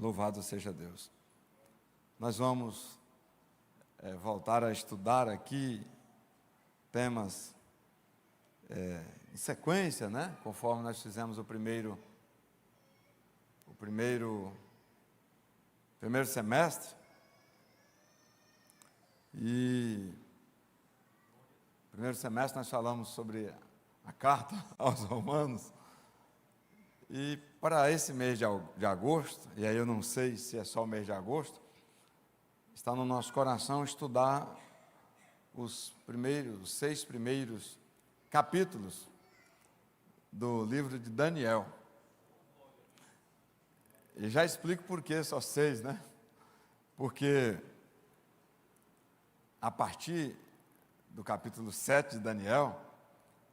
Louvado seja Deus. Nós vamos voltar a estudar aqui temas em sequência, né? Conforme nós fizemos o primeiro semestre. E no primeiro semestre nós falamos sobre a carta aos Romanos. E para esse mês de agosto, e aí eu não sei se é só o mês de agosto, está no nosso coração estudar os 6 primeiros capítulos do livro de Daniel. E já explico por que só 6, né? Porque a partir do capítulo 7 de Daniel,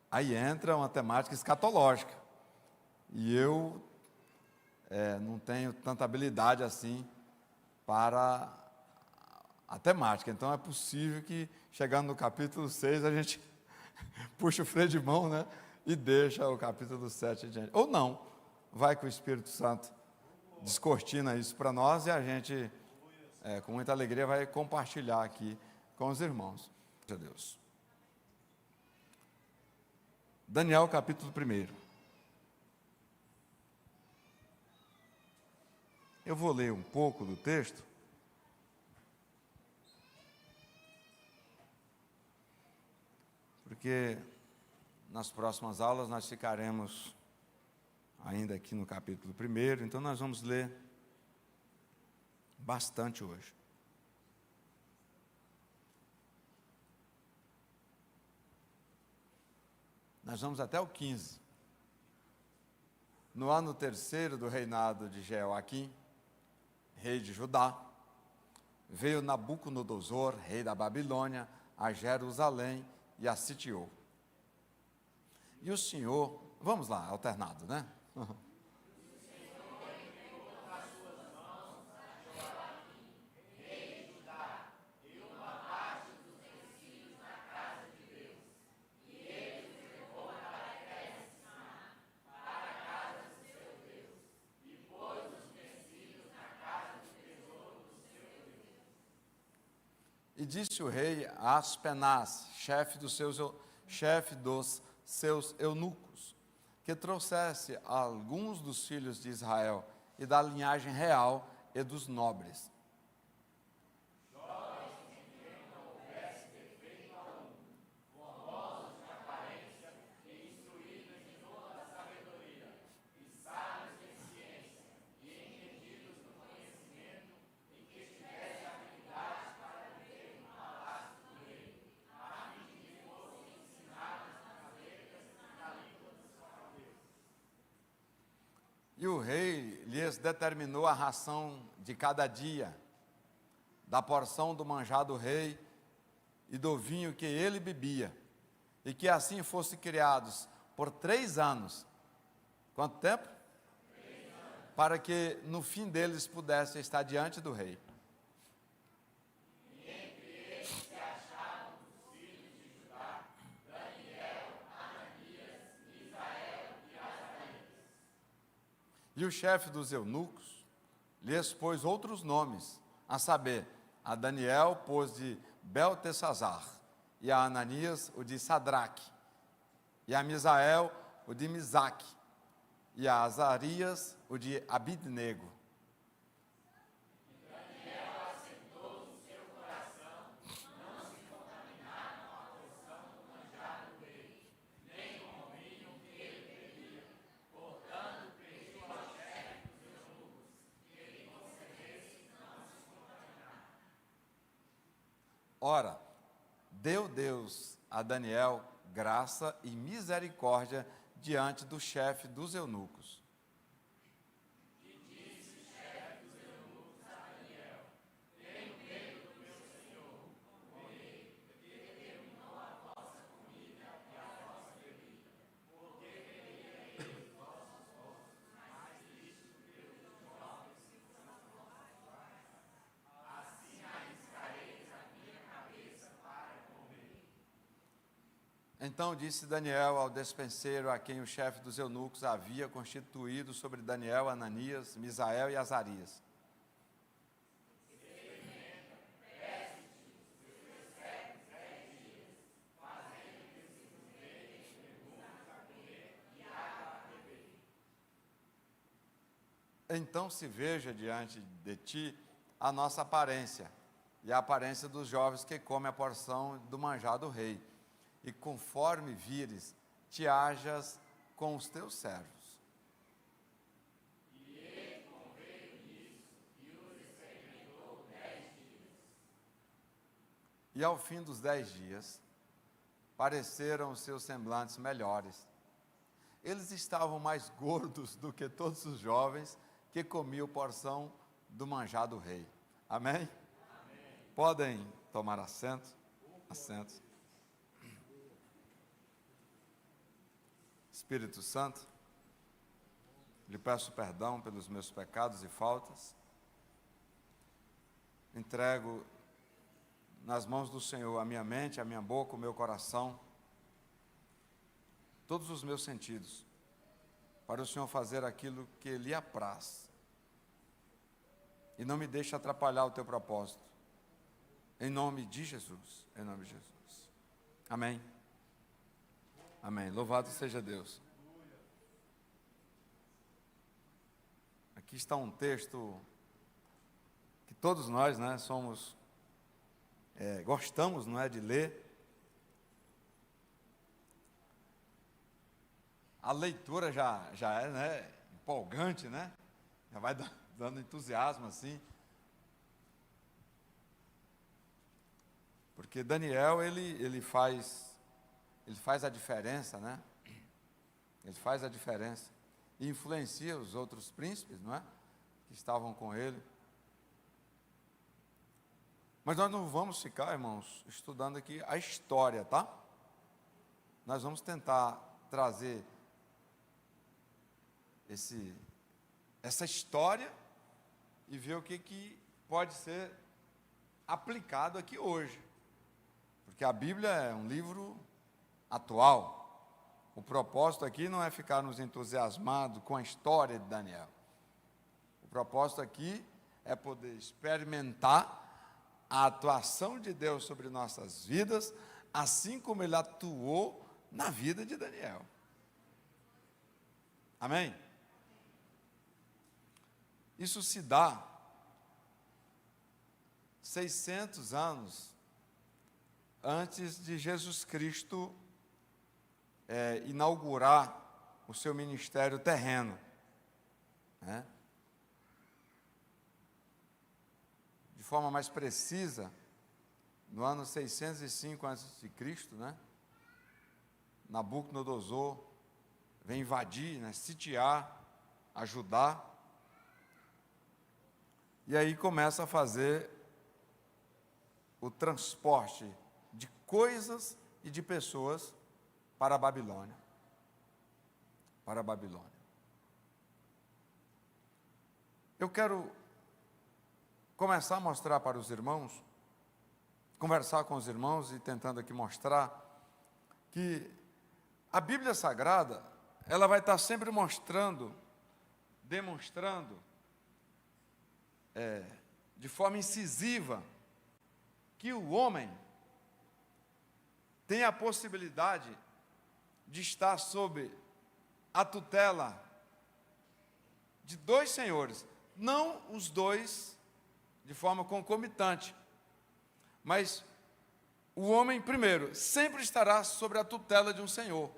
aí entra uma temática escatológica. E eu não tenho tanta habilidade assim para a temática. Então é possível que, chegando no capítulo 6, a gente puxa o freio de mão, né? E deixa o capítulo 7 adiante. Ou não, vai que o Espírito Santo descortina isso para nós e a gente, com muita alegria, vai compartilhar aqui com os irmãos. Deus. Daniel, capítulo 1. Eu vou ler um pouco do texto, porque nas próximas aulas nós ficaremos ainda aqui no capítulo 1, então nós vamos ler bastante hoje. Nós vamos até o 15. No ano 3º do reinado de Jeoaquim, rei de Judá, veio Nabucodonosor, rei da Babilônia, a Jerusalém e a sitiou. E o Senhor, vamos lá, alternado, né? E disse o rei a Aspenaz, chefe dos seus eunucos, que trouxesse alguns dos filhos de Israel e da linhagem real e dos nobres. E o rei lhes determinou a ração de cada dia, da porção do manjar do rei e do vinho que ele bebia, e que assim fossem criados por 3 anos. Quanto tempo? 3 anos. Para que no fim deles pudessem estar diante do rei. E o chefe dos eunucos lhes pôs outros nomes, a saber, a Daniel pôs de Beltesazar, e a Ananias o de Sadraque, e a Misael o de Misaque, e a Azarias o de Abidnego. Ora, deu Deus a Daniel graça e misericórdia diante do chefe dos eunucos. E disse o chefe dos eunucos a Daniel: tenho medo do meu senhor, o rei, que determinou a vossa comida e a vossa bebida, porque veria ele os vossos rostos, mais tristes do que os dos jovens que são mortos. Assim arriscareis a minha cabeça para comer. Então disse Daniel ao despenseiro, a quem o chefe dos eunucos havia constituído sobre Daniel, Ananias, Misael e Azarias: então se veja diante de ti a nossa aparência, e a aparência dos jovens que comem a porção do manjar do rei. E conforme vires, te hajas com os teus servos. E ao fim dos 10 dias, pareceram os seus semblantes melhores. Eles estavam mais gordos do que todos os jovens que comiam porção do manjar do rei. Amém? Amém. Podem tomar assento. Espírito Santo, lhe peço perdão pelos meus pecados e faltas. Entrego nas mãos do Senhor a minha mente, a minha boca, o meu coração, todos os meus sentidos, para o Senhor fazer aquilo que lhe apraz. E não me deixe atrapalhar o teu propósito. Em nome de Jesus. Em nome de Jesus. Amém. Amém. Louvado seja Deus. Aqui está um texto que todos nós, gostamos, de ler. A leitura já é, empolgante, já vai dando entusiasmo assim. Porque Daniel, ele faz a diferença, Ele faz a diferença. E influencia os outros príncipes, que estavam com ele. Mas nós não vamos ficar, irmãos, estudando aqui a história, tá? Nós vamos tentar trazer essa história e ver o que pode ser aplicado aqui hoje. Porque a Bíblia é um livro atual. O propósito aqui não é ficar nos entusiasmados com a história de Daniel. O propósito aqui é poder experimentar a atuação de Deus sobre nossas vidas, assim como Ele atuou na vida de Daniel. Amém? Isso se dá 600 anos antes de Jesus Cristo inaugurar o seu ministério terreno. De forma mais precisa, no ano 605 a.C., Nabucodonosor vem invadir, sitiar, ajudar, e aí começa a fazer o transporte de coisas e de pessoas para a Babilônia. Para a Babilônia. Eu quero começar a mostrar para os irmãos, conversar com os irmãos e tentando aqui mostrar que a Bíblia Sagrada, ela vai estar sempre demonstrando, de forma incisiva, que o homem tem a possibilidade de estar sob a tutela de dois senhores, não os dois de forma concomitante, mas o homem, primeiro, sempre estará sobre a tutela de um senhor.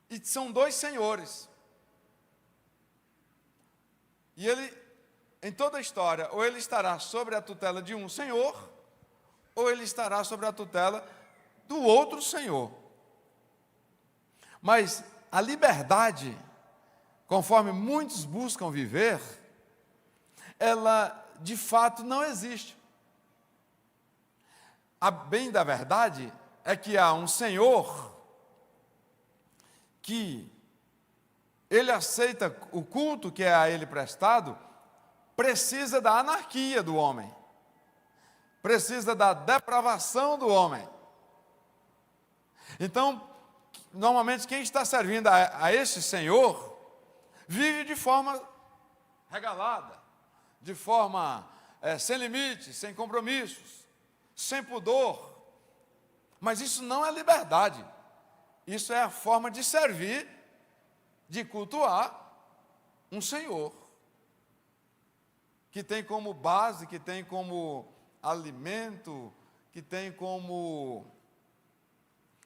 E são dois senhores. E ele, em toda a história, ou ele estará sobre a tutela de um senhor, ou ele estará sobre a tutela do outro senhor. Mas a liberdade, conforme muitos buscam viver, ela de fato não existe. A bem da verdade é que há um senhor que ele aceita o culto que é a ele prestado, precisa da anarquia do homem, precisa da depravação do homem. Então, normalmente quem está servindo a esse senhor, vive de forma regalada, de forma sem limites, sem compromissos, sem pudor. Mas isso não é liberdade, isso é a forma de servir de cultuar um Senhor, que tem como base, que tem como alimento, que tem como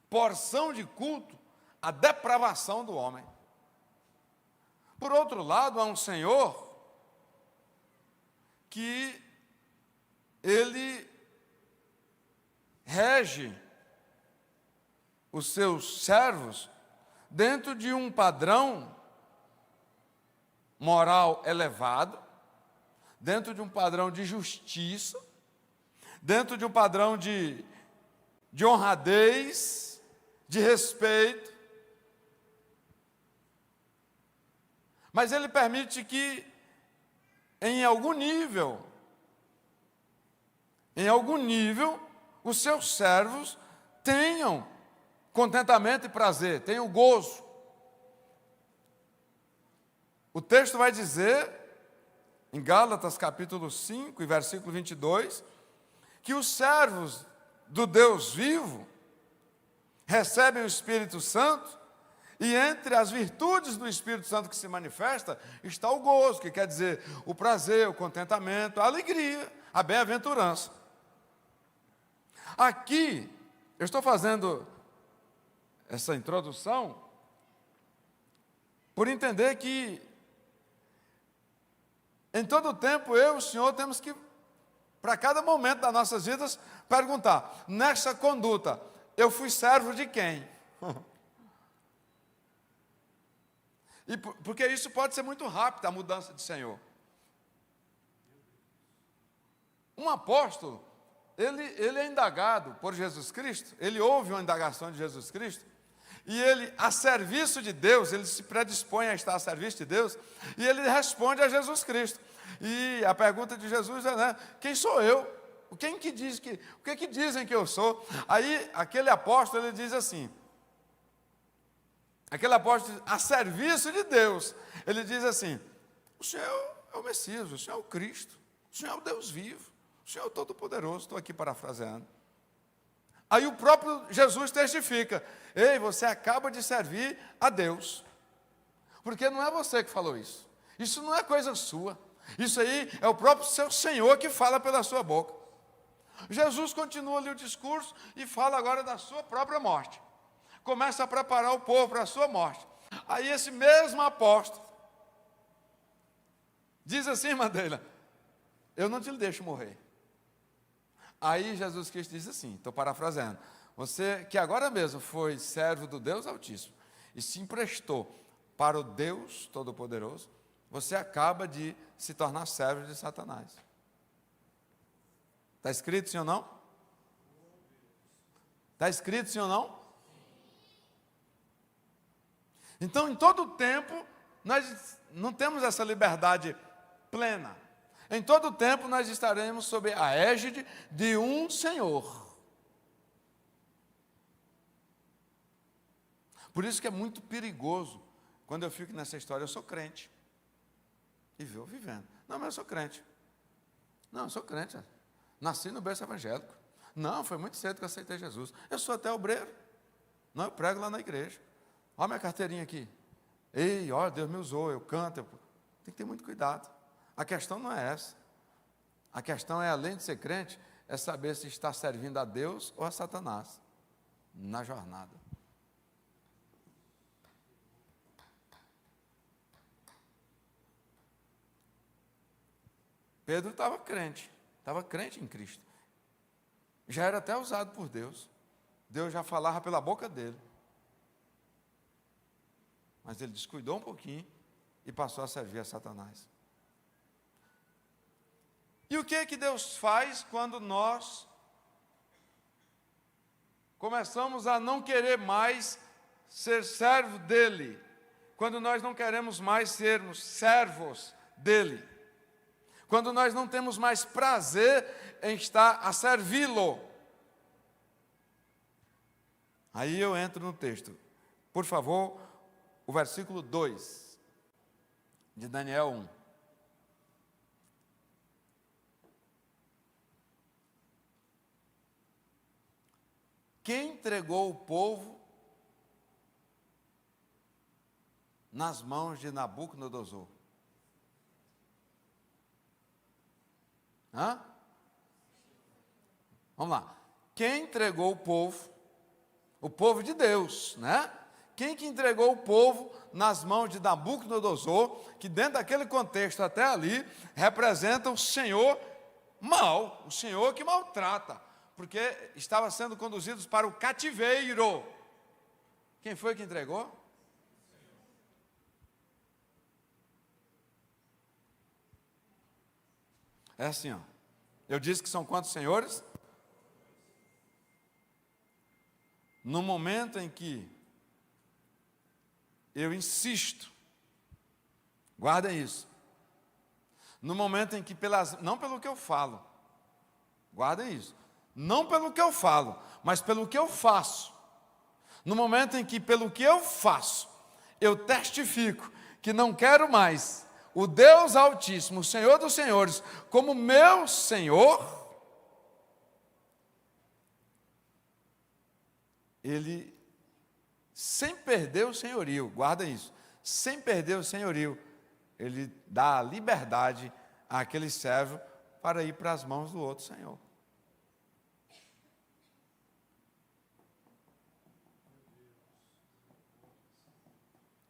porção de culto a depravação do homem. Por outro lado, há um Senhor que ele rege os seus servos dentro de um padrão moral elevado, dentro de um padrão de justiça, dentro de um padrão de honradez, de respeito. Mas ele permite que, em algum nível, os seus servos tenham contentamento e prazer, tenham gozo. O texto vai dizer, em Gálatas capítulo 5, e versículo 22, que os servos do Deus vivo recebem o Espírito Santo, e entre as virtudes do Espírito Santo que se manifesta, está o gozo, que quer dizer o prazer, o contentamento, a alegria, a bem-aventurança. Aqui, eu estou fazendo essa introdução por entender que em todo tempo eu e o Senhor temos que, para cada momento das nossas vidas, perguntar: nessa conduta, eu fui servo de quem? Porque isso pode ser muito rápido, a mudança de Senhor. Um apóstolo, ele é indagado por Jesus Cristo, ele ouve uma indagação de Jesus Cristo, e ele, a serviço de Deus, ele se predispõe a estar a serviço de Deus, e ele responde a Jesus Cristo. E a pergunta de Jesus é, né, quem sou eu? O que dizem que eu sou? Aí, aquele apóstolo, ele diz assim, aquele apóstolo, a serviço de Deus, ele diz assim: o Senhor é o Messias, o Senhor é o Cristo, o Senhor é o Deus vivo, o Senhor é o Todo-Poderoso. Estou aqui parafraseando. Aí o próprio Jesus testifica: ei, você acaba de servir a Deus, porque não é você que falou isso não é coisa sua, isso aí é o próprio seu Senhor que fala pela sua boca. Jesus continua ali o discurso e fala agora da sua própria morte, começa a preparar o povo para a sua morte. Aí esse mesmo apóstolo diz assim, Madeira: eu não te deixo morrer. Aí Jesus Cristo diz assim, estou parafraseando: você que agora mesmo foi servo do Deus Altíssimo e se emprestou para o Deus Todo-Poderoso, você acaba de se tornar servo de Satanás. Está escrito sim ou não? Está escrito sim ou não? Então, em todo o tempo, nós não temos essa liberdade plena. Em todo o tempo, nós estaremos sob a égide de um Senhor. Por isso que é muito perigoso, quando eu fico nessa história: eu sou crente, e vou vivendo. Não, mas eu sou crente. Não, eu sou crente. Nasci no berço evangélico. Não, foi muito cedo que eu aceitei Jesus. Eu sou até obreiro. Não, eu prego lá na igreja. Olha a minha carteirinha aqui. Ei, olha, Deus me usou, eu canto. Tem que ter muito cuidado. A questão não é essa. A questão é, além de ser crente, é saber se está servindo a Deus ou a Satanás na jornada. Pedro estava crente em Cristo. Já era até usado por Deus. Deus já falava pela boca dele. Mas ele descuidou um pouquinho e passou a servir a Satanás. E o que é que Deus faz quando nós começamos a não querer mais ser servo dele? Quando nós não queremos mais sermos servos dele? Quando nós não temos mais prazer em estar a servi-lo? Aí eu entro no texto. Por favor, o versículo 2 de Daniel 1. Quem entregou o povo nas mãos de Nabucodonosor? Hã? Vamos lá. Quem entregou o povo de Deus, né? Quem que entregou o povo nas mãos de Nabucodonosor, que dentro daquele contexto até ali, representa o Senhor mau, o Senhor que maltrata, porque estava sendo conduzidos para o cativeiro. Quem foi que entregou? É assim, ó. Eu disse que são quantos senhores? No momento em que eu insisto, guardem isso, no momento em que, não pelo que eu falo, guardem isso, não pelo que eu falo, mas pelo que eu faço, no momento em que, pelo que eu faço, eu testifico que não quero mais o Deus Altíssimo, o Senhor dos Senhores, como meu Senhor, Ele, sem perder o senhorio, guarda isso, sem perder o senhorio, Ele dá a liberdade àquele servo para ir para as mãos do outro senhor.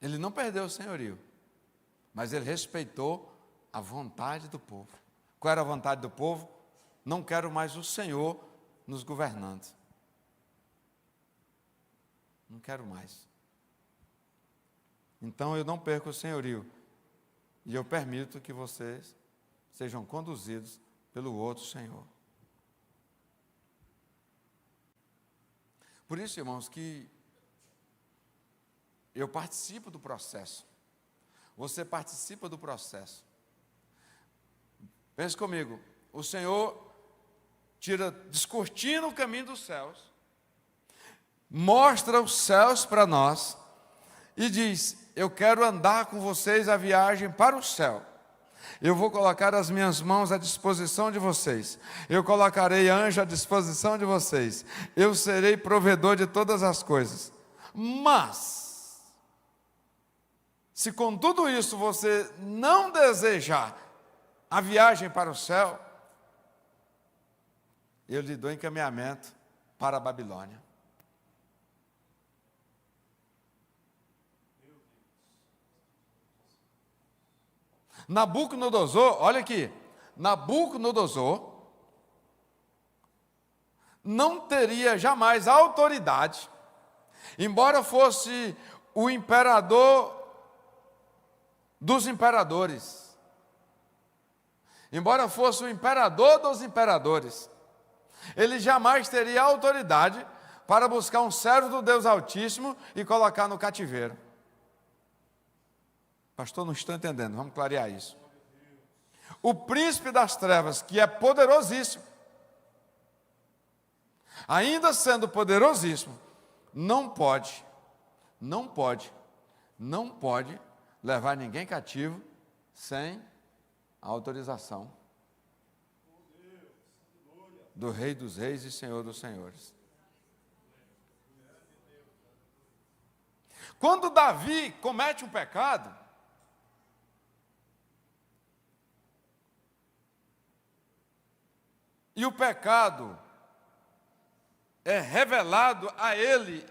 Ele não perdeu o senhorio, mas ele respeitou a vontade do povo. Qual era a vontade do povo? Não quero mais o Senhor nos governando. Não quero mais. Então eu não perco o senhorio. E eu permito que vocês sejam conduzidos pelo outro Senhor. Por isso, irmãos, que eu participo do processo. Você participa do processo. Pense comigo. O Senhor descortina o caminho dos céus, mostra os céus para nós e diz: eu quero andar com vocês a viagem para o céu. Eu vou colocar as minhas mãos à disposição de vocês. Eu colocarei anjo à disposição de vocês. Eu serei provedor de todas as coisas. Mas, se com tudo isso você não desejar a viagem para o céu, eu lhe dou encaminhamento para a Babilônia. Nabucodonosor, olha aqui, Nabucodonosor não teria jamais autoridade, embora fosse o imperador dos imperadores, embora fosse o imperador dos imperadores, ele jamais teria autoridade para buscar um servo do Deus Altíssimo e colocar no cativeiro. Pastor, não estou entendendo, vamos clarear isso. O príncipe das trevas, que é poderosíssimo, ainda sendo poderosíssimo, não pode levar ninguém cativo sem a autorização do Rei dos Reis e Senhor dos Senhores. Quando Davi comete um pecado, e o pecado é revelado a ele,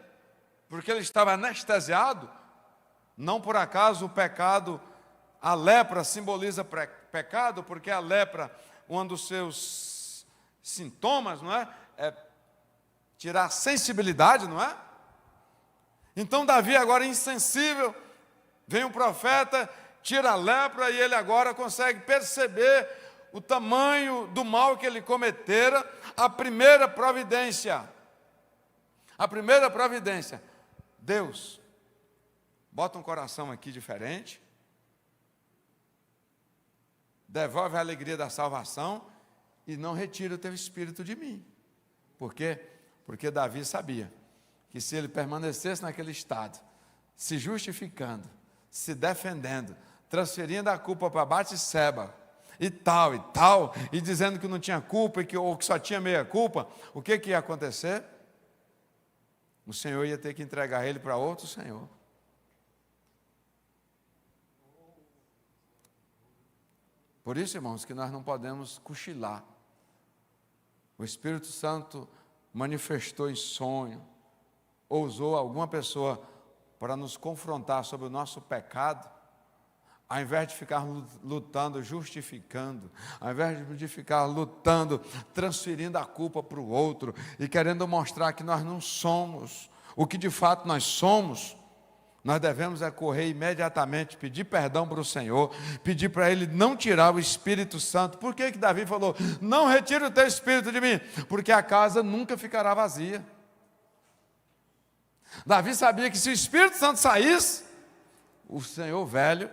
porque ele estava anestesiado, não por acaso o pecado, a lepra simboliza pecado, porque a lepra, um dos seus sintomas, não é? É tirar a sensibilidade, não é? Então Davi agora insensível, vem um profeta, tira a lepra e ele agora consegue perceber o tamanho do mal que ele cometera. A primeira providência, Deus, bota um coração aqui diferente, devolve a alegria da salvação e não retira o teu espírito de mim. Por quê? Porque Davi sabia que se ele permanecesse naquele estado, se justificando, se defendendo, transferindo a culpa para Batseba, e tal, e dizendo que não tinha culpa, ou que só tinha meia culpa, o que ia acontecer? O Senhor ia ter que entregar ele para outro Senhor. Por isso, irmãos, que nós não podemos cochilar. O Espírito Santo manifestou em sonho, ou usou alguma pessoa para nos confrontar sobre o nosso pecado, ao invés de ficar lutando, justificando, ao invés de ficar lutando, transferindo a culpa para o outro e querendo mostrar que nós não somos o que de fato nós somos, nós devemos correr imediatamente, pedir perdão para o Senhor, pedir para Ele não tirar o Espírito Santo. Por que Davi falou, não retire o teu Espírito de mim? Porque a casa nunca ficará vazia. Davi sabia que se o Espírito Santo saísse, o Senhor velho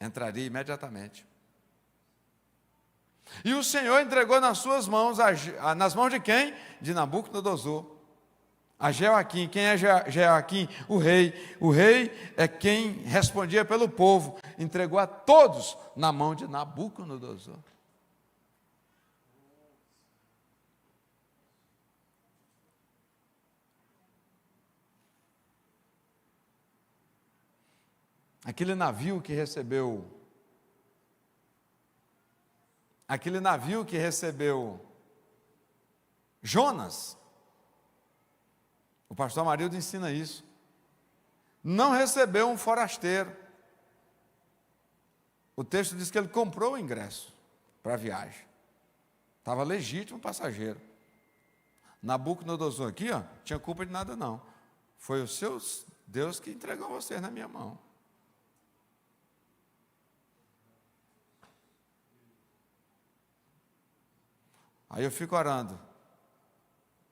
entraria imediatamente. E o Senhor entregou nas suas mãos, nas mãos de quem? De Nabucodonosor, a Jeoaquim. Quem é Jeoaquim? O rei. O rei é quem respondia pelo povo. Entregou a todos na mão de Nabucodonosor. Aquele navio que recebeu Jonas, o pastor Amarildo ensina isso, não recebeu um forasteiro. O texto diz que ele comprou o ingresso para a viagem. Estava legítimo passageiro. Nabucodonosor aqui, tinha culpa de nada não. Foi o seu Deus que entregou vocês na minha mão. Aí eu fico orando.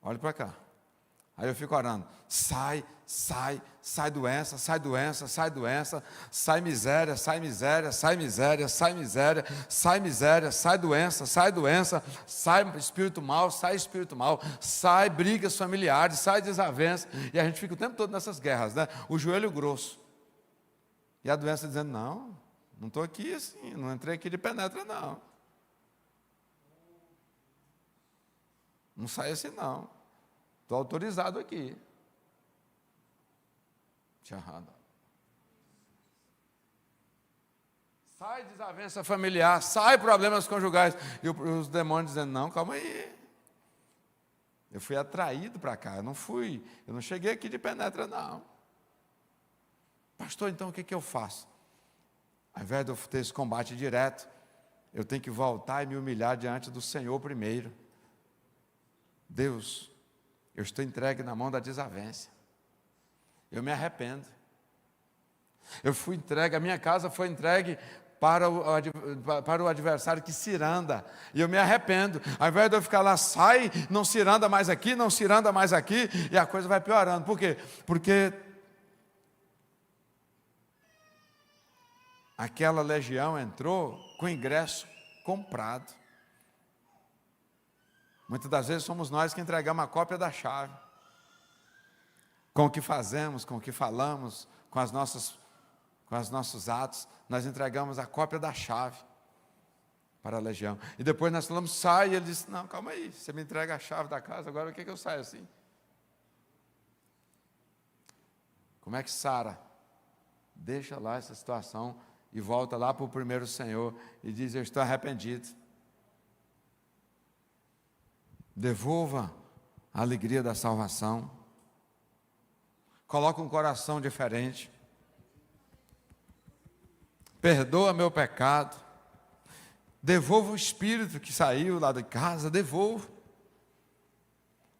Olha para cá. Aí eu fico orando. Sai doença, sai doença, sai doença, sai miséria, sai miséria, sai miséria, sai miséria, sai miséria, sai doença, sai espírito mal, sai brigas familiares, sai desavença. E a gente fica o tempo todo nessas guerras, né? O joelho grosso. E a doença dizendo, não estou aqui assim, não entrei aqui de penetra não. Não sai assim não. Estou autorizado aqui. Sai desavença familiar, sai problemas conjugais. E os demônios dizendo, não, calma aí. Eu fui atraído para cá, eu não cheguei aqui de penetra não. Pastor, então o que eu faço? Ao invés de eu ter esse combate direto, eu tenho que voltar e me humilhar diante do Senhor primeiro. Deus, eu estou entregue na mão da desavença. Eu me arrependo. Eu fui entregue, a minha casa foi entregue para o adversário que ciranda. E eu me arrependo. Ao invés de eu ficar lá, sai, não ciranda mais aqui, não ciranda mais aqui, e a coisa vai piorando. Por quê? Porque aquela legião entrou com ingresso comprado. Muitas das vezes somos nós que entregamos a cópia da chave. Com o que fazemos, com o que falamos, com os nossos atos, nós entregamos a cópia da chave para a legião. E depois nós falamos, sai, e ele disse, não, calma aí, você me entrega a chave da casa, agora o que eu saio assim? Como é que Sara deixa lá essa situação e volta lá para o primeiro Senhor e diz, eu estou arrependido. Devolva a alegria da salvação. Coloca um coração diferente. Perdoa meu pecado. Devolva o espírito que saiu lá de casa, devolva.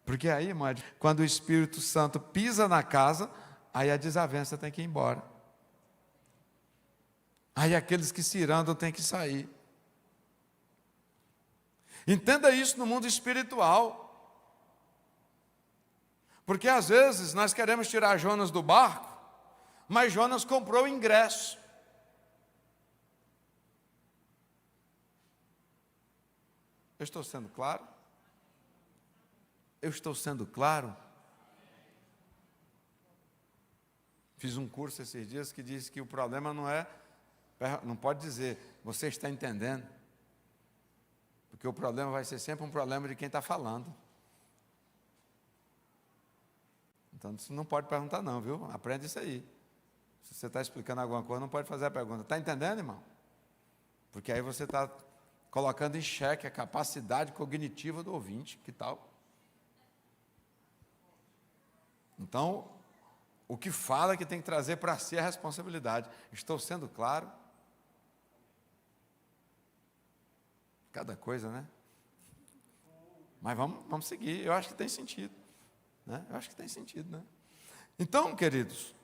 Porque aí, irmã, quando o Espírito Santo pisa na casa, aí a desavença tem que ir embora. Aí aqueles que se irandam têm que sair. Entenda isso no mundo espiritual. Porque às vezes nós queremos tirar Jonas do barco, mas Jonas comprou o ingresso. Eu estou sendo claro? Eu estou sendo claro? Fiz um curso esses dias que diz que o problema não pode dizer, você está entendendo? Porque o problema vai ser sempre um problema de quem está falando. Então, você não pode perguntar não, viu? Aprende isso aí. Se você está explicando alguma coisa, não pode fazer a pergunta. Está entendendo, irmão? Porque aí você está colocando em xeque a capacidade cognitiva do ouvinte, que tal? Então, o que fala é que tem que trazer para si a responsabilidade. Estou sendo claro? Cada coisa, né? Mas vamos seguir, eu acho que tem sentido, né? Eu acho que tem sentido, né? Então, queridos,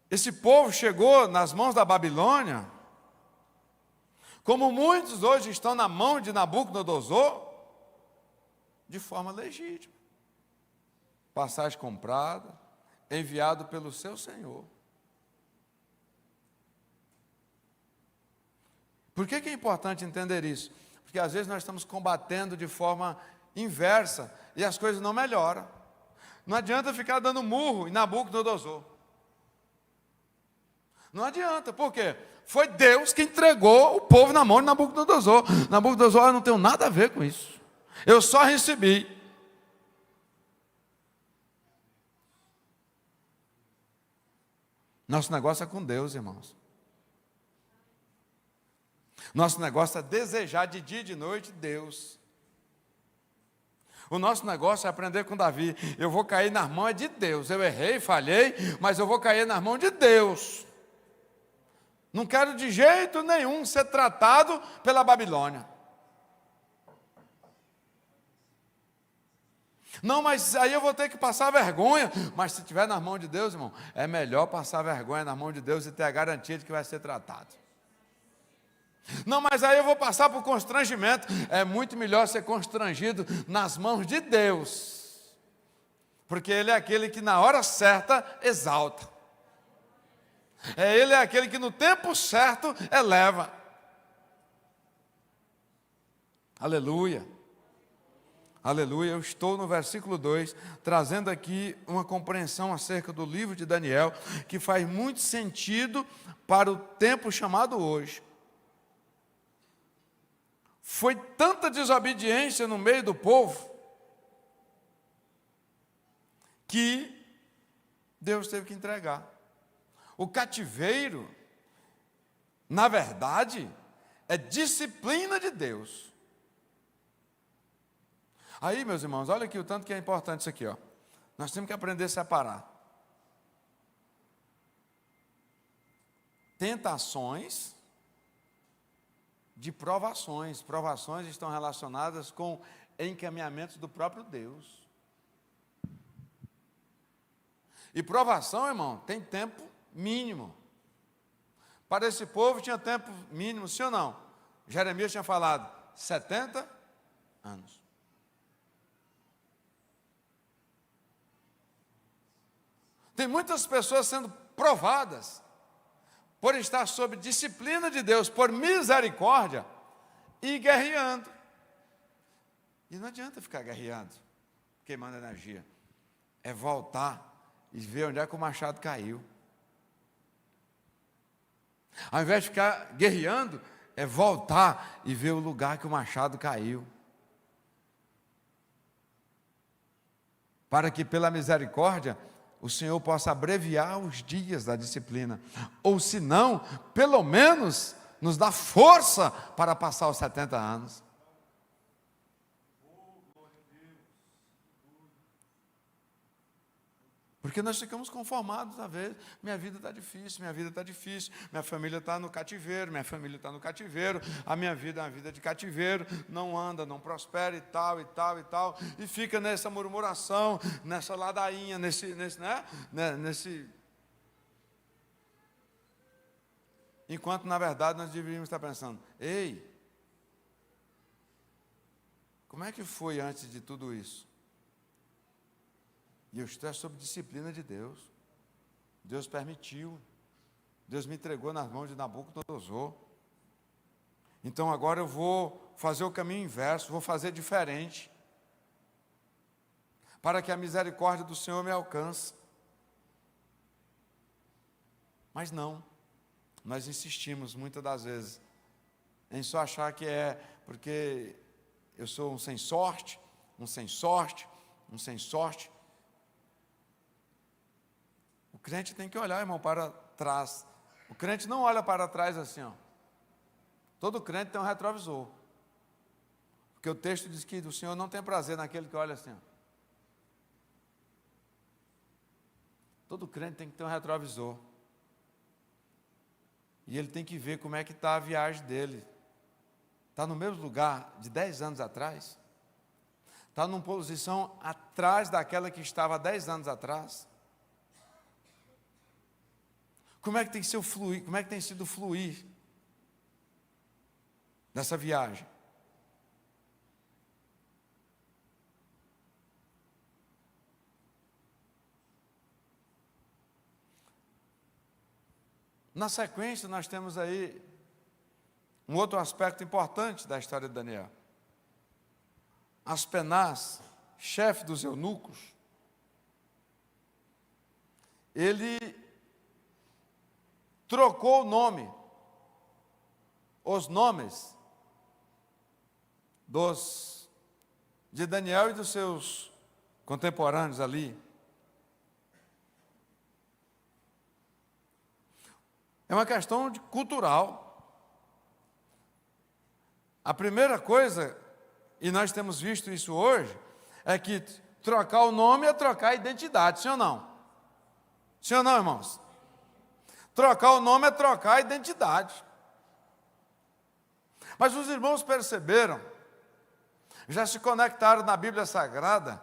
esse povo chegou nas mãos da Babilônia, como muitos hoje estão na mão de Nabucodonosor, de forma legítima. Passagem comprada, enviado pelo seu Senhor. Por que é importante entender isso? Porque às vezes nós estamos combatendo de forma inversa e as coisas não melhoram. Não adianta ficar dando murro em Nabucodonosor. Não adianta, por quê? Foi Deus que entregou o povo na mão de Nabucodonosor. Nabucodonosor, eu não tenho nada a ver com isso. Eu só recebi. Nosso negócio é com Deus, irmãos. Nosso negócio é desejar de dia e de noite Deus. O nosso negócio é aprender com Davi. Eu vou cair nas mãos de Deus. Eu errei, falhei, mas eu vou cair nas mãos de Deus. Não quero de jeito nenhum ser tratado pela Babilônia. Não, mas aí eu vou ter que passar vergonha. Mas se estiver nas mãos de Deus, irmão, é melhor passar vergonha nas mãos de Deus e ter a garantia de que vai ser tratado. Não, mas aí eu vou passar por constrangimento. É muito melhor ser constrangido nas mãos de Deus, porque Ele é aquele que na hora certa exalta. Ele é aquele que no tempo certo eleva. Aleluia. Aleluia. Eu estou no versículo 2, trazendo aqui uma compreensão acerca do livro de Daniel, que faz muito sentido para o tempo chamado hoje. Foi tanta desobediência no meio do povo, que Deus teve que entregar. O cativeiro, na verdade, é disciplina de Deus. Aí, meus irmãos, olha aqui o tanto que é importante isso aqui, ó. Nós temos que aprender a separar tentações de provações. Provações estão relacionadas com encaminhamentos do próprio Deus. E provação, irmão, tem tempo mínimo. Para esse povo tinha tempo mínimo, sim ou não? Jeremias tinha falado 70 anos. Tem muitas pessoas sendo provadas por estar sob disciplina de Deus, por misericórdia, e guerreando. E não adianta ficar guerreando, queimando energia. É voltar e ver onde é que o machado caiu. Ao invés de ficar guerreando, é voltar e ver o lugar que o machado caiu. Para que pela misericórdia o Senhor possa abreviar os dias da disciplina. Ou se não, pelo menos nos dá força para passar os 70 anos. Porque nós ficamos conformados, às vezes, minha vida está difícil, minha família está no cativeiro, a minha vida é uma vida de cativeiro, não anda, não prospera e tal, e fica nessa murmuração, nessa ladainha, nesse. Enquanto, na verdade, nós deveríamos estar pensando, ei, como é que foi antes de tudo isso? E eu estou sob disciplina de Deus. Deus permitiu. Deus me entregou nas mãos de Nabucodonosor. Então agora eu vou fazer o caminho inverso, vou fazer diferente, para que a misericórdia do Senhor me alcance. Mas não, nós insistimos muitas das vezes em só achar que é porque eu sou um sem sorte. O crente tem que olhar, irmão, para trás. O crente não olha para trás assim, ó. Todo crente tem um retrovisor. Porque o texto diz que o Senhor não tem prazer naquele que olha assim, ó. Todo crente tem que ter um retrovisor. E ele tem que ver como é que está a viagem dele. Está no mesmo lugar de 10 anos atrás? Está numa posição atrás daquela que estava há 10 anos atrás? Como é que tem sido fluir? Como é que tem sido fluir nessa viagem? Na sequência, nós temos aí um outro aspecto importante da história de Daniel. Aspenaz, chefe dos eunucos, ele trocou o nome, os nomes de Daniel e dos seus contemporâneos ali. É uma questão cultural. A primeira coisa, e nós temos visto isso hoje, é que trocar o nome é trocar a identidade, sim ou não? Sim ou não, irmãos? Trocar o nome é trocar a identidade. Mas os irmãos perceberam, já se conectaram na Bíblia Sagrada,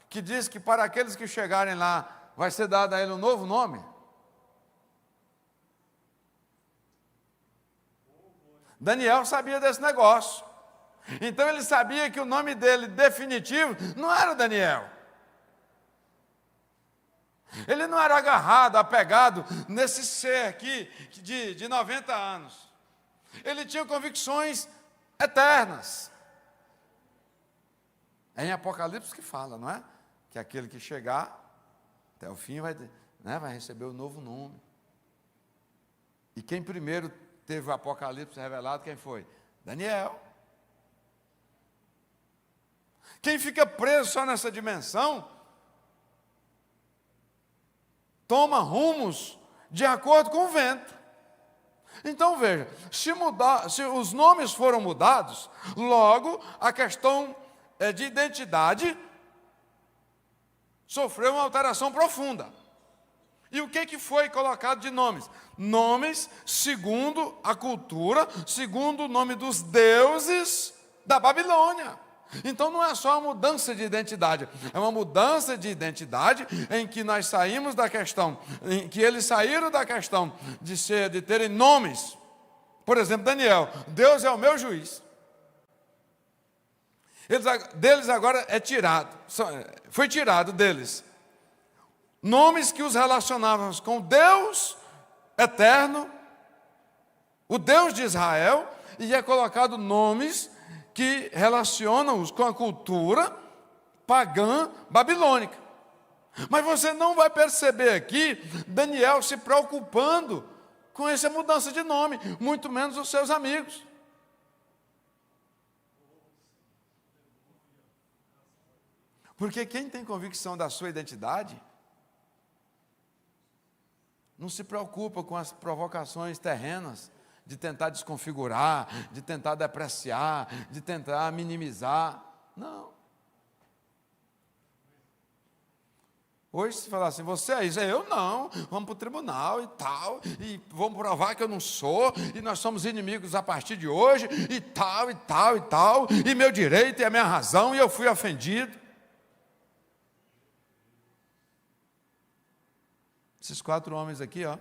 que diz que para aqueles que chegarem lá, vai ser dado a ele um novo nome? Daniel sabia desse negócio. Então ele sabia que o nome dele definitivo não era Daniel. Ele não era agarrado, apegado nesse ser aqui de 90 anos. Ele tinha convicções eternas. É em Apocalipse que fala, não é? Que aquele que chegar até o fim vai receber o novo nome. E quem primeiro teve o Apocalipse revelado, quem foi? Daniel. Quem fica preso só nessa dimensão, toma rumos de acordo com o vento. Então veja, se os nomes foram mudados, logo a questão de identidade sofreu uma alteração profunda. E o que foi colocado de nomes? Nomes segundo a cultura, segundo o nome dos deuses da Babilônia. Então não é só uma mudança de identidade, é uma mudança de identidade em que nós saímos da questão, em que eles saíram da questão de terem nomes. Por exemplo, Daniel, Deus é o meu juiz. Deles agora foi tirado deles nomes que os relacionavam com Deus eterno, o Deus de Israel, e é colocado nomes que relacionam-os com a cultura pagã babilônica. Mas você não vai perceber aqui Daniel se preocupando com essa mudança de nome, muito menos os seus amigos. Porque quem tem convicção da sua identidade não se preocupa com as provocações terrenas de tentar desconfigurar, de tentar depreciar, de tentar minimizar. Não. Hoje se falar assim, você é isso, eu não, vamos para o tribunal e tal, e vamos provar que eu não sou, e nós somos inimigos a partir de hoje, e tal, e tal, e tal, e meu direito e a minha razão, e eu fui ofendido. Esses 4 homens aqui, ó.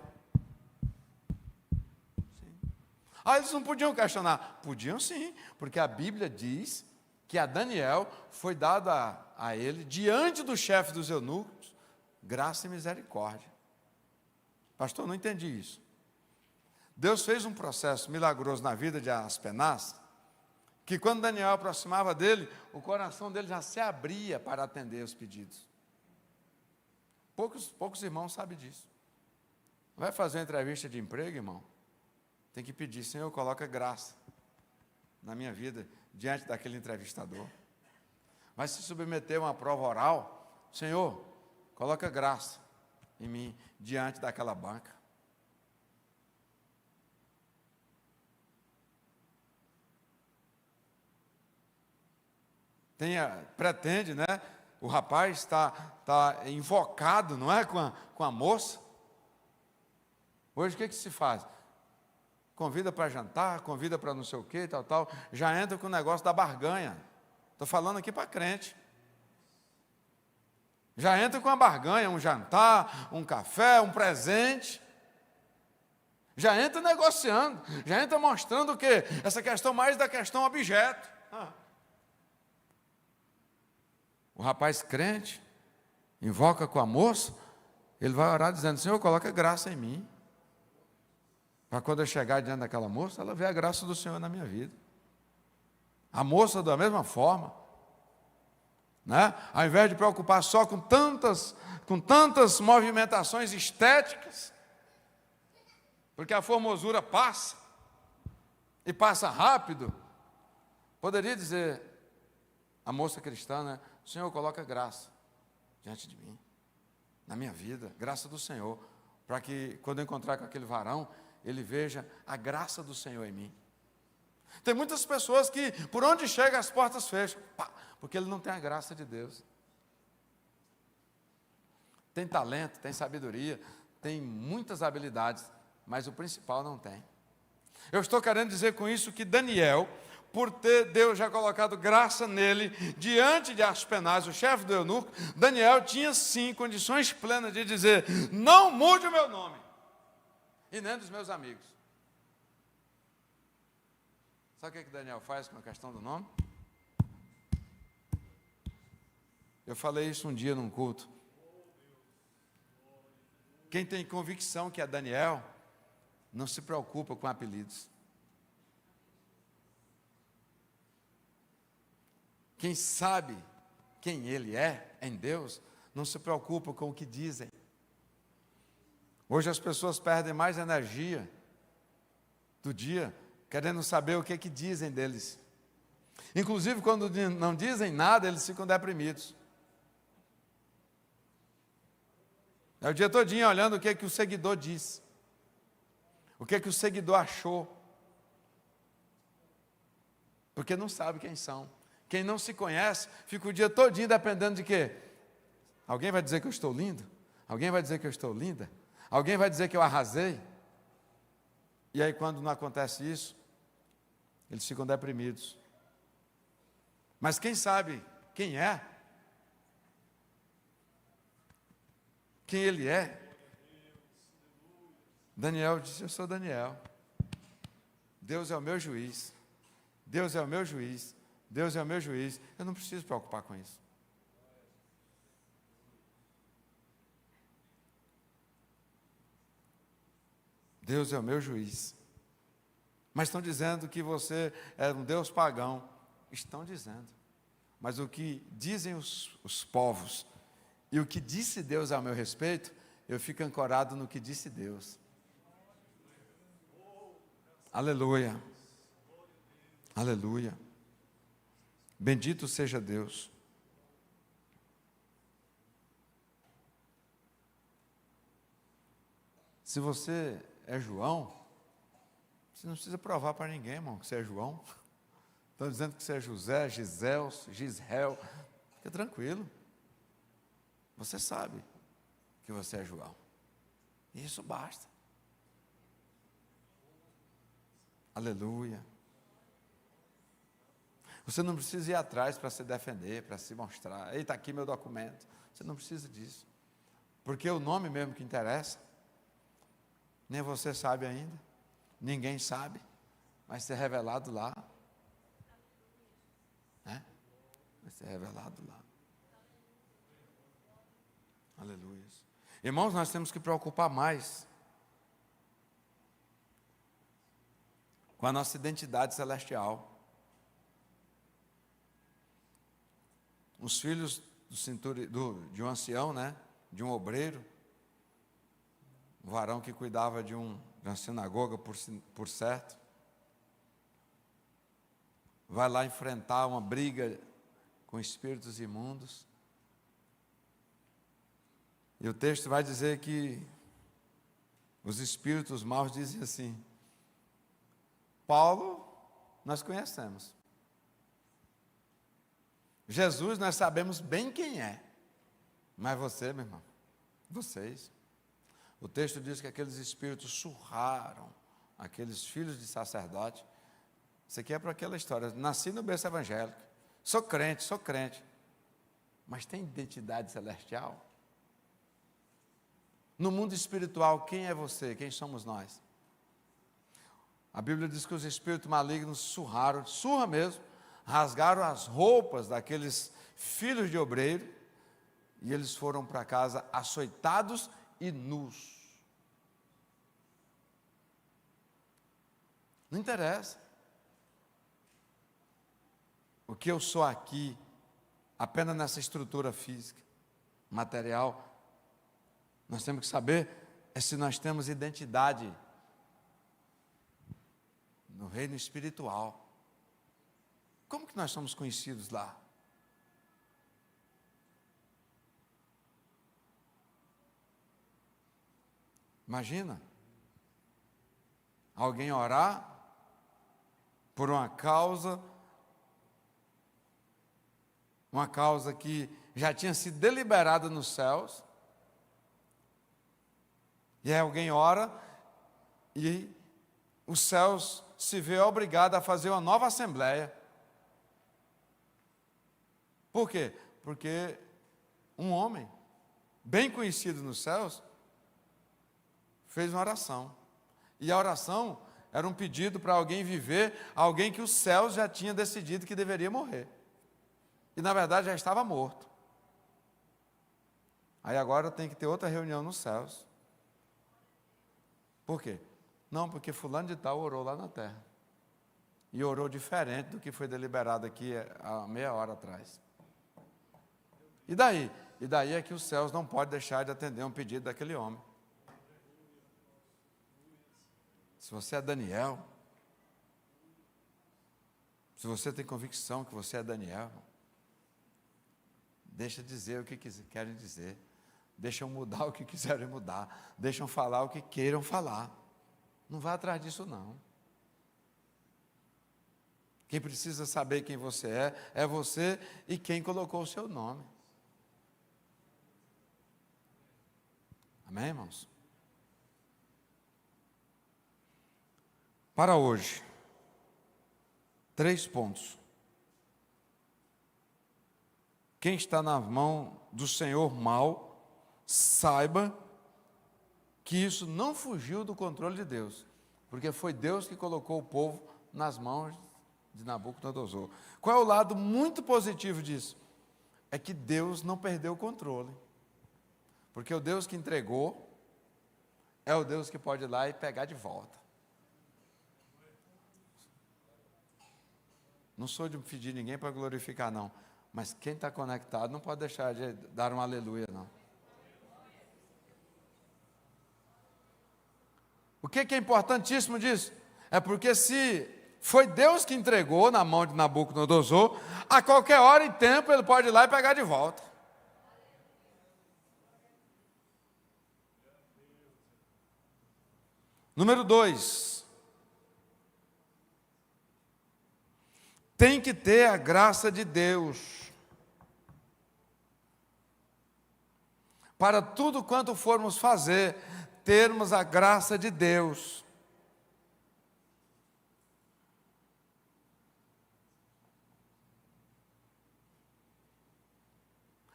Eles não podiam questionar. Podiam sim, porque a Bíblia diz que a Daniel foi dado a ele, diante do chefe dos eunucos, graça e misericórdia. Pastor, não entendi isso. Deus fez um processo milagroso na vida de Aspenaz, que quando Daniel aproximava dele, o coração dele já se abria para atender os pedidos. Poucos irmãos sabem disso. Vai fazer uma entrevista de emprego, irmão? Tem que pedir, Senhor, coloca graça na minha vida diante daquele entrevistador. Vai se submeter a uma prova oral, Senhor, coloca graça em mim diante daquela banca. pretende, né? O rapaz está invocado, não é? Com a moça. Hoje o que se faz? Convida para jantar, convida para não sei o que, tal. Já entra com o negócio da barganha. Estou falando aqui para crente. Já entra com a barganha, um jantar, um café, um presente. Já entra negociando, já entra mostrando o quê? Essa questão mais da questão objeto. O rapaz crente, invoca com a moça, ele vai orar dizendo: Senhor, coloca graça em mim. Para quando eu chegar diante daquela moça, ela vê a graça do Senhor na minha vida. A moça da mesma forma. Né? Ao invés de preocupar só com tantas movimentações estéticas, porque a formosura passa, e passa rápido, poderia dizer, a moça cristã, né? Senhor, coloca graça diante de mim, na minha vida, graça do Senhor, para que quando eu encontrar com aquele varão, ele veja a graça do Senhor em mim. Tem muitas pessoas que, por onde chega, as portas fecham, porque ele não tem a graça de Deus. Tem talento, tem sabedoria, tem muitas habilidades, mas o principal não tem. Eu estou querendo dizer com isso que Daniel, por ter Deus já colocado graça nele, diante de Aspenaz, o chefe do eunuco, Daniel tinha sim condições plenas de dizer: não mude o meu nome, e nem dos meus amigos. Sabe o que Daniel faz com a questão do nome? Eu falei isso um dia num culto. Quem tem convicção que é Daniel, não se preocupa com apelidos. Quem sabe quem ele é em Deus, não se preocupa com o que dizem. Hoje as pessoas perdem mais energia do dia querendo saber o que dizem deles. Inclusive, quando não dizem nada, eles ficam deprimidos. É o dia todinho olhando o que o seguidor disse. O que o seguidor achou. Porque não sabe quem são. Quem não se conhece, fica o dia todinho dependendo de quê? Alguém vai dizer que eu estou lindo? Alguém vai dizer que eu estou linda? Alguém vai dizer que eu arrasei? E aí, quando não acontece isso, eles ficam deprimidos. Mas quem sabe quem é? Quem ele é? Daniel disse: eu sou Daniel. Deus é o meu juiz. Deus é o meu juiz. Deus é o meu juiz. Eu não preciso preocupar com isso. Deus é o meu juiz. Mas estão dizendo que você é um Deus pagão. Estão dizendo. Mas o que dizem os povos e o que disse Deus ao meu respeito, eu fico ancorado no que disse Deus. Aleluia. Aleluia. Bendito seja Deus. Se você é João, você não precisa provar para ninguém, irmão, que você é João. Estão dizendo que você é José, Gisel, fica tranquilo. Você sabe que você é João. E isso basta. Aleluia. Você não precisa ir atrás para se defender, para se mostrar. Eita, aqui meu documento. Você não precisa disso. Porque o nome mesmo que interessa, nem você sabe ainda. Ninguém sabe. Vai ser revelado lá. Né? Vai ser revelado lá. Aleluia. Irmãos, nós temos que preocupar mais com a nossa identidade celestial. Os filhos de um ancião, né? De um obreiro, um varão que cuidava de uma sinagoga, por certo, vai lá enfrentar uma briga com espíritos imundos. E o texto vai dizer que os espíritos maus dizem assim: Paulo, nós conhecemos. Jesus nós sabemos bem quem é. Mas você, meu irmão, vocês. O texto diz que aqueles espíritos surraram aqueles filhos de sacerdote. Isso aqui é para aquela história. Nasci no berço evangélico. Sou crente. Mas tem identidade celestial? No mundo espiritual, quem é você? Quem somos nós? A Bíblia diz que os espíritos malignos surraram, surra mesmo, rasgaram as roupas daqueles filhos de obreiro, e eles foram para casa açoitados e nus. Não interessa o que eu sou aqui, apenas nessa estrutura física, material. Nós temos que saber se nós temos identidade no reino espiritual. Como que nós somos conhecidos lá? Imagina alguém orar por uma causa que já tinha sido deliberada nos céus, e aí alguém ora e os céus se vê obrigado a fazer uma nova assembleia. Por quê? Porque um homem bem conhecido nos céus fez uma oração. E a oração era um pedido para alguém viver, alguém que os céus já tinha decidido que deveria morrer. E na verdade já estava morto. Aí agora tem que ter outra reunião nos céus. Por quê? Não, porque fulano de tal orou lá na terra. E orou diferente do que foi deliberado aqui há meia hora atrás. E daí? E daí é que os céus não podem deixar de atender um pedido daquele homem. Se você é Daniel, se você tem convicção que você é Daniel, deixa dizer o que querem dizer. Deixam mudar o que quiserem mudar. Deixam falar o que queiram falar. Não vá atrás disso, não. Quem precisa saber quem você é você e quem colocou o seu nome. Amém, irmãos? Para hoje, 3 pontos. Quem está na mão do Senhor mal, saiba que isso não fugiu do controle de Deus, porque foi Deus que colocou o povo nas mãos de Nabucodonosor. Qual é o lado muito positivo disso? É que Deus não perdeu o controle, porque o Deus que entregou é o Deus que pode ir lá e pegar de volta. Não sou de pedir ninguém para glorificar, não, mas quem está conectado não pode deixar de dar um aleluia, não. O que é importantíssimo disso? É porque se foi Deus que entregou na mão de Nabucodonosor, a qualquer hora e tempo ele pode ir lá e pegar de volta. Número 2. Tem que ter a graça de Deus. Para tudo quanto formos fazer, termos a graça de Deus.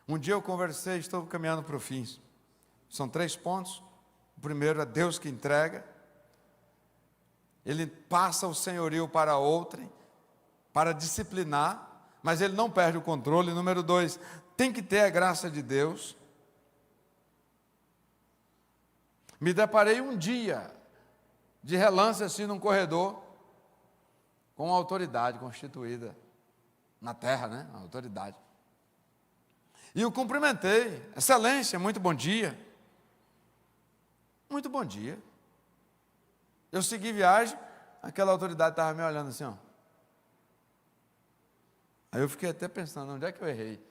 Um dia eu conversei, estou caminhando para o fim. São 3 pontos. O primeiro é Deus que entrega. Ele passa o senhorio para outrem, para disciplinar, mas ele não perde o controle. Número 2, tem que ter a graça de Deus. Me deparei um dia, de relance assim num corredor, com uma autoridade constituída na terra, né? Uma autoridade. E o cumprimentei, excelência, muito bom dia. Muito bom dia. Eu segui viagem, aquela autoridade estava me olhando assim, ó. Aí eu fiquei até pensando, onde é que eu errei?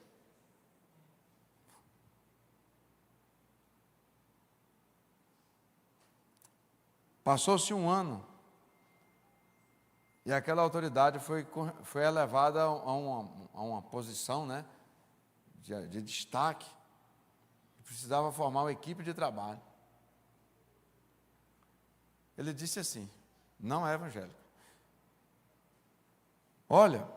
Passou-se um ano, E aquela autoridade foi elevada a uma posição, né, de destaque. Precisava formar uma equipe de trabalho. Ele disse assim, não é evangélico. Olha,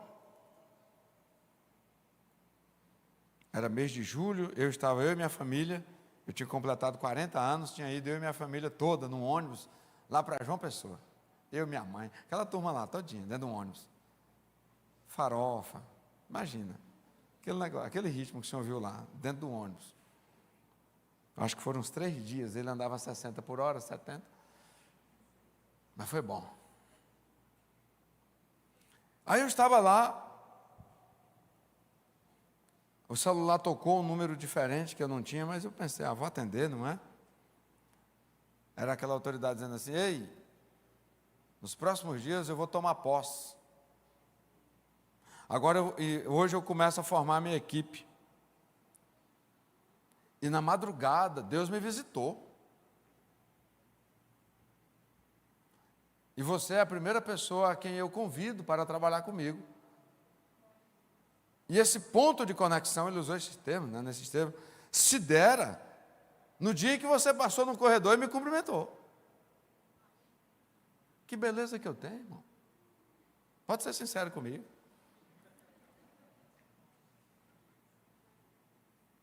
era mês de julho, eu e minha família, eu tinha completado 40 anos, tinha ido eu e minha família toda num ônibus, lá para João Pessoa. Eu e minha mãe, aquela turma lá, todinha, dentro de um ônibus. Farofa, imagina, aquele negócio, aquele ritmo que o senhor viu lá, dentro do ônibus. Acho que foram uns 3 dias, ele andava a 60 por hora, 70. Mas foi bom. Aí eu estava lá, o celular tocou um número diferente que eu não tinha, mas eu pensei, vou atender, não é? Era aquela autoridade dizendo assim, ei, nos próximos dias eu vou tomar posse. Hoje eu começo a formar a minha equipe. E na madrugada, Deus me visitou. E você é a primeira pessoa a quem eu convido para trabalhar comigo. E esse ponto de conexão, ele usou esses termos, né, nesses termos, se dera no dia que você passou no corredor e me cumprimentou. Que beleza que eu tenho, irmão. Pode ser sincero comigo.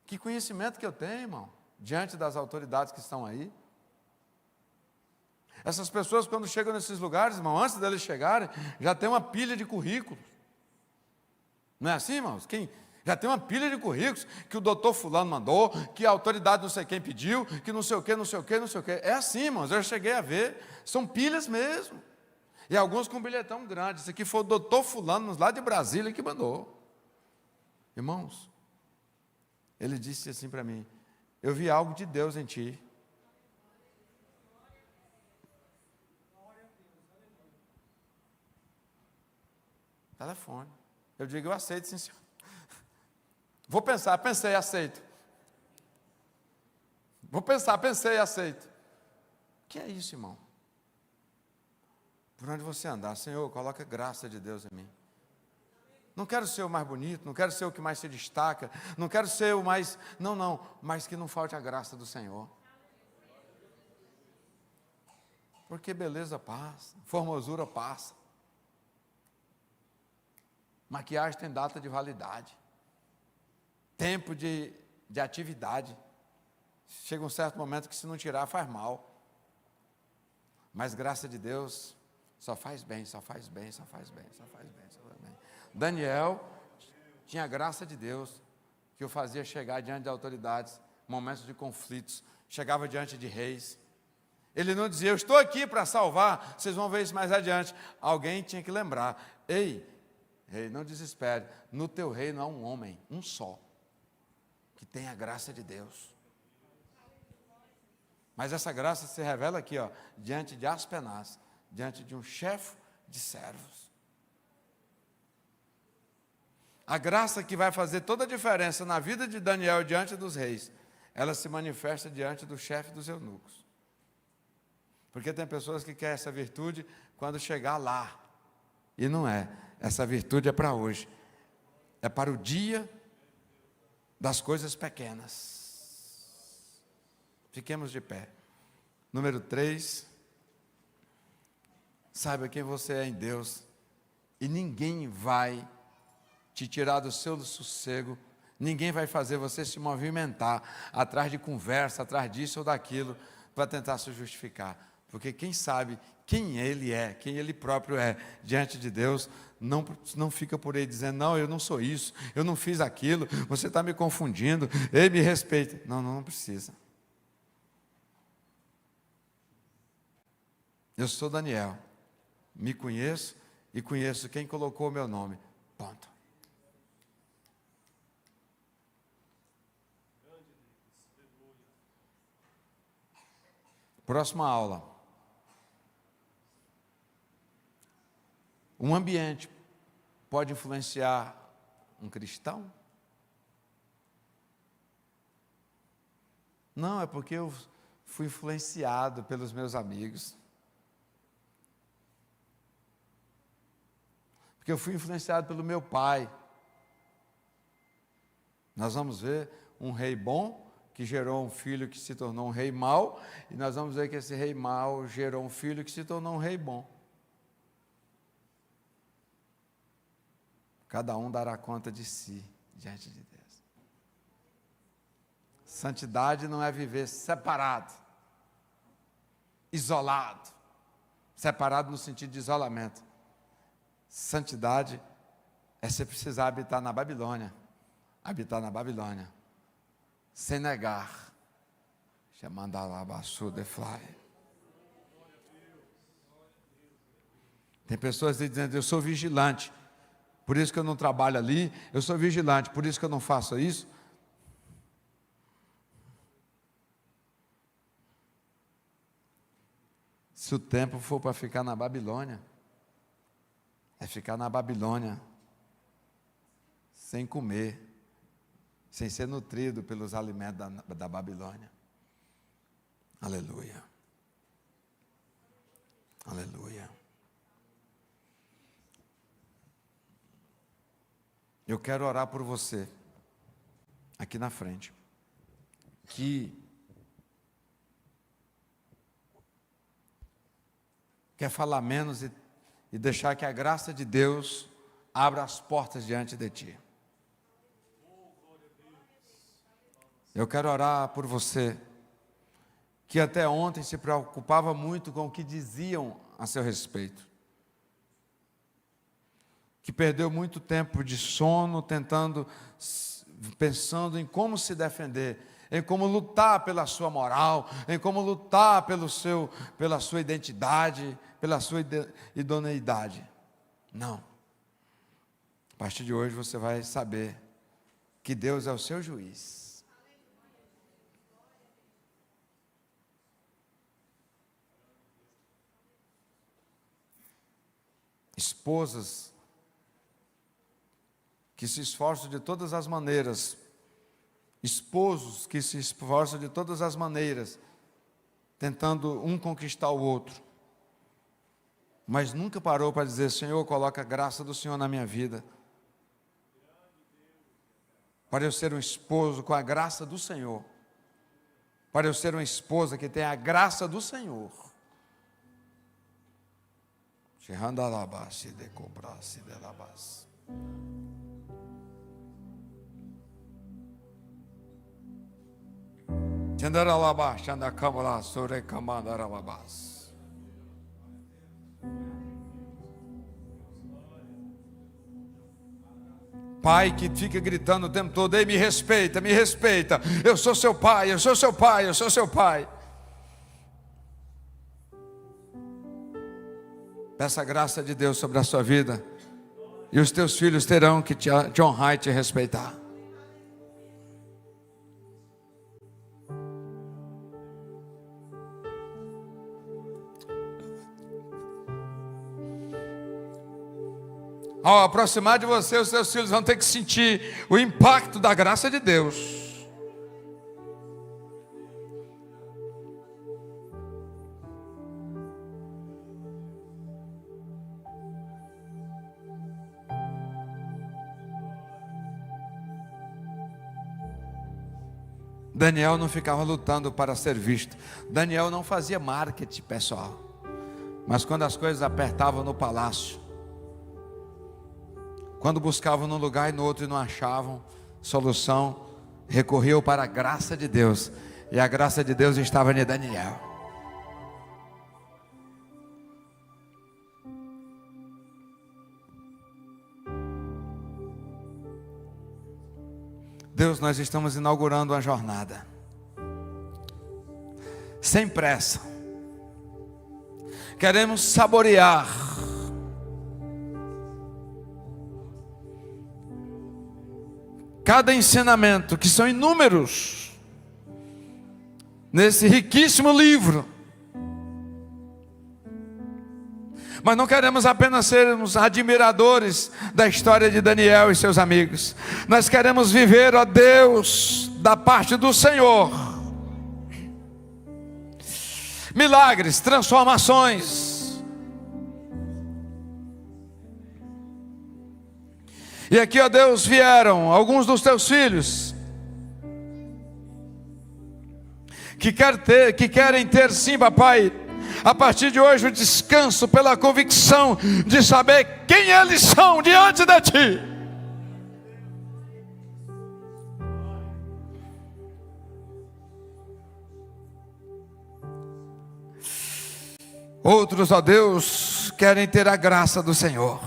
Que conhecimento que eu tenho, irmão, diante das autoridades que estão aí. Essas pessoas, quando chegam nesses lugares, irmão, antes deles chegarem, já tem uma pilha de currículos. Não é assim, irmãos? Já tem uma pilha de currículos que o doutor fulano mandou, que a autoridade não sei quem pediu, que não sei o quê, não sei o quê, não sei o quê. É assim, irmãos, eu cheguei a ver, são pilhas mesmo. E alguns com um bilhetão grande. Isso aqui foi o doutor fulano, lá de Brasília, que mandou. Irmãos, ele disse assim para mim, eu vi algo de Deus em ti. Telefone. Eu digo, eu aceito, sim, senhor. Vou pensar, pensei, aceito. Vou pensar, pensei, aceito. O que é isso, irmão? Por onde você andar, Senhor, coloca a graça de Deus em mim. Não quero ser o mais bonito, não quero ser o que mais se destaca, não quero ser o mais... Não, mas que não falte a graça do Senhor. Porque beleza passa, formosura passa. Maquiagem tem data de validade. Tempo de atividade. Chega um certo momento que se não tirar faz mal. Mas graça de Deus só faz bem, só faz bem, só faz bem, só faz bem, só faz bem. Daniel tinha a graça de Deus que o fazia chegar diante de autoridades, momentos de conflitos, chegava diante de reis. Ele não dizia, eu estou aqui para salvar, vocês vão ver isso mais adiante. Alguém tinha que lembrar, ei, rei, não desespere, no teu reino há um homem, um só, que tem a graça de Deus. Mas essa graça se revela aqui, diante de Aspenaz, diante de um chefe de servos. A graça que vai fazer toda a diferença na vida de Daniel diante dos reis, ela se manifesta diante do chefe dos eunucos. Porque tem pessoas que querem essa virtude quando chegar lá. E não é. Essa virtude é para hoje. É para o dia das coisas pequenas. Fiquemos de pé. Número 3. Saiba quem você é em Deus. E ninguém vai te tirar do seu sossego. Ninguém vai fazer você se movimentar atrás de conversa, atrás disso ou daquilo, para tentar se justificar. Porque quem sabe quem ele é, quem ele próprio é, diante de Deus, não fica por aí dizendo, não, eu não sou isso, eu não fiz aquilo, você está me confundindo, ele me respeita. Não precisa. Eu sou Daniel, me conheço e conheço quem colocou o meu nome. Ponto. Próxima aula. Um ambiente pode influenciar um cristão? Não, é porque eu fui influenciado pelos meus amigos. porque eu fui influenciado pelo meu pai. Nós vamos ver um rei bom que gerou um filho que se tornou um rei mau, e nós vamos ver que esse rei mau gerou um filho que se tornou um rei bom. Cada um dará conta de si diante de Deus. Santidade não é viver separado, isolado, separado no sentido de isolamento. Santidade é você precisar habitar na Babilônia, sem negar. Tem pessoas dizendo, eu sou vigilante, por isso que eu não trabalho ali, eu sou vigilante, por isso que eu não faço isso. Se o tempo for para ficar na Babilônia, é ficar na Babilônia, sem comer, sem ser nutrido pelos alimentos da Babilônia. Aleluia. Aleluia. Eu quero orar por você, aqui na frente, que quer falar menos e deixar que a graça de Deus abra as portas diante de ti. Eu quero orar por você, que até ontem se preocupava muito com o que diziam a seu respeito, que perdeu muito tempo de sono pensando em como se defender, em como lutar pela sua moral, em como lutar pela sua identidade, pela sua idoneidade. Não. A partir de hoje você vai saber que Deus é o seu juiz. Esposas que se esforçam de todas as maneiras, esposos que se esforçam de todas as maneiras, tentando um conquistar o outro, mas nunca parou para dizer, Senhor, coloca a graça do Senhor na minha vida, para eu ser um esposo com a graça do Senhor, para eu ser uma esposa que tem a graça do Senhor. Pai que fica gritando o tempo todo, ei, me respeita, eu sou seu pai, eu sou seu pai, eu sou seu pai. Peça a graça de Deus sobre a sua vida, e os teus filhos terão que te honrar e te respeitar. Ao aproximar de você, os seus filhos vão ter que sentir o impacto da graça de Deus. Daniel não ficava lutando para ser visto. Daniel não fazia marketing pessoal. Mas quando as coisas apertavam no palácio, quando buscavam num lugar e no outro e não achavam solução, recorreu para a graça de Deus. E a graça de Deus estava em Daniel. Deus, nós estamos inaugurando uma jornada, sem pressa. Queremos saborear cada ensinamento, que são inúmeros, nesse riquíssimo livro. Mas não queremos apenas sermos admiradores da história de Daniel e seus amigos. Nós queremos viver, ó Deus, da parte do Senhor, milagres, transformações. E aqui, ó Deus, vieram alguns dos teus filhos que querem ter sim, papai, a partir de hoje o descanso pela convicção de saber quem eles são diante de ti. Outros, ó Deus, querem ter a graça do Senhor,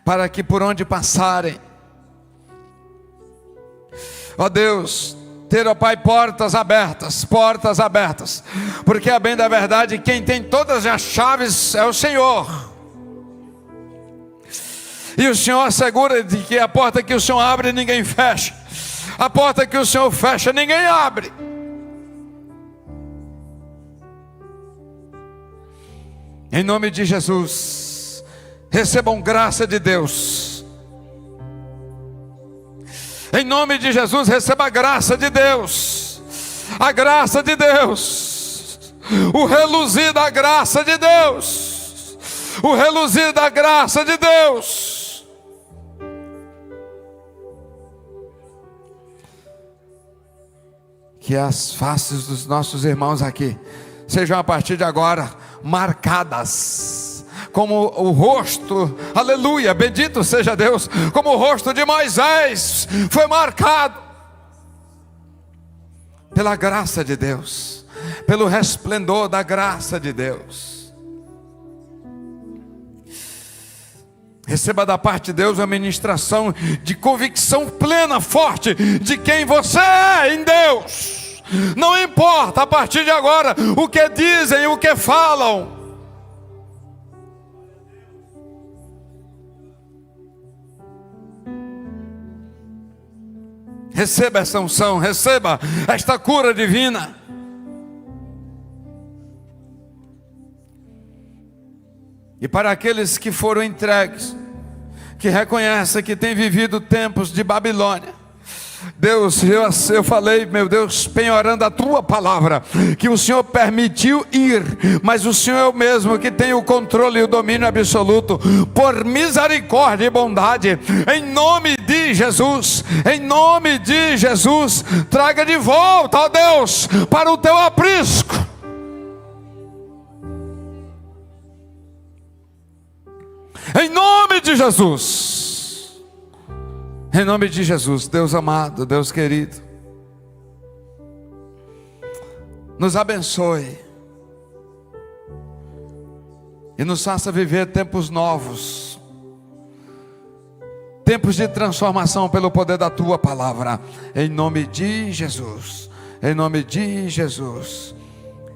para que por onde passarem, ó Deus, ter, ó Pai, portas abertas, porque a bem da verdade, quem tem todas as chaves é o Senhor, e o Senhor assegura de que a porta que o Senhor abre, ninguém fecha, a porta que o Senhor fecha, ninguém abre. Em nome de Jesus, recebam graça de Deus. Em nome de Jesus, receba a graça de Deus. A graça de Deus. O reluzir da graça de Deus. O reluzir da graça de Deus. Que as faces dos nossos irmãos aqui sejam a partir de agora marcadas, como o rosto, aleluia, bendito seja Deus, como o rosto de Moisés foi marcado pela graça de Deus, pelo resplendor da graça de Deus. Receba da parte de Deus a ministração de convicção plena, forte, de quem você é em Deus. Não importa a partir de agora o que dizem, o que falam. Receba essa unção, receba esta cura divina. E para aqueles que foram entregues, que reconhecem que têm vivido tempos de Babilônia, Deus, eu falei, meu Deus, penhorando a tua palavra, que o Senhor permitiu ir, mas o Senhor é o mesmo que tem o controle e o domínio absoluto, por misericórdia e bondade, em nome de Jesus, traga de volta, ó Deus, para o teu aprisco. Em nome de Jesus. Em nome de Jesus, Deus amado, Deus querido, nos abençoe e nos faça viver tempos novos, tempos de transformação pelo poder da tua palavra, em nome de Jesus, em nome de Jesus,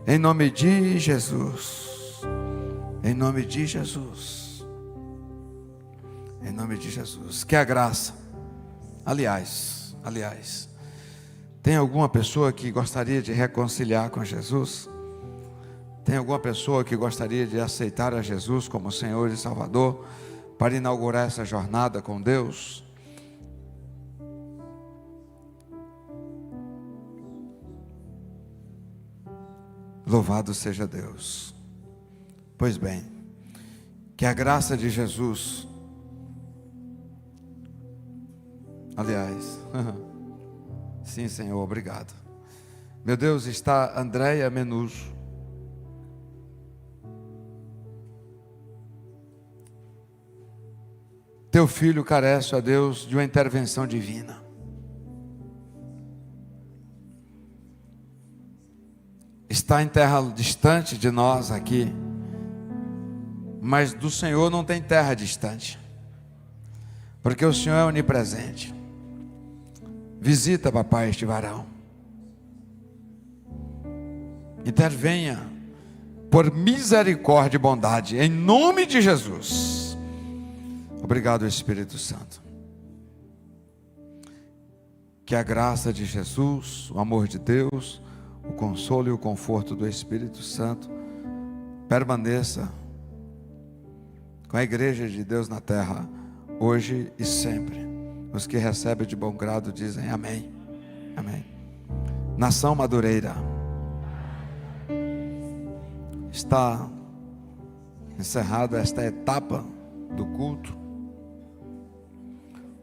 em nome de Jesus, em nome de Jesus, em nome de Jesus. Que a graça. Aliás, tem alguma pessoa que gostaria de reconciliar com Jesus? Tem alguma pessoa que gostaria de aceitar a Jesus como Senhor e Salvador, para inaugurar essa jornada com Deus? Louvado seja Deus. Pois bem, que a graça de Jesus, aliás, sim, Senhor, obrigado. Meu Deus, está Andréia Menuso. Teu filho carece, ó Deus, de uma intervenção divina. Está em terra distante de nós aqui, mas do Senhor não tem terra distante, porque o Senhor é onipresente. Visita, papai, este varão. Intervenha por misericórdia e bondade, em nome de Jesus. Obrigado, Espírito Santo. Que a graça de Jesus, o amor de Deus, o consolo e o conforto do Espírito Santo permaneça com a igreja de Deus na terra, hoje e sempre. Os que recebem de bom grado dizem amém. Amém. Nação Madureira, está encerrada esta etapa do culto.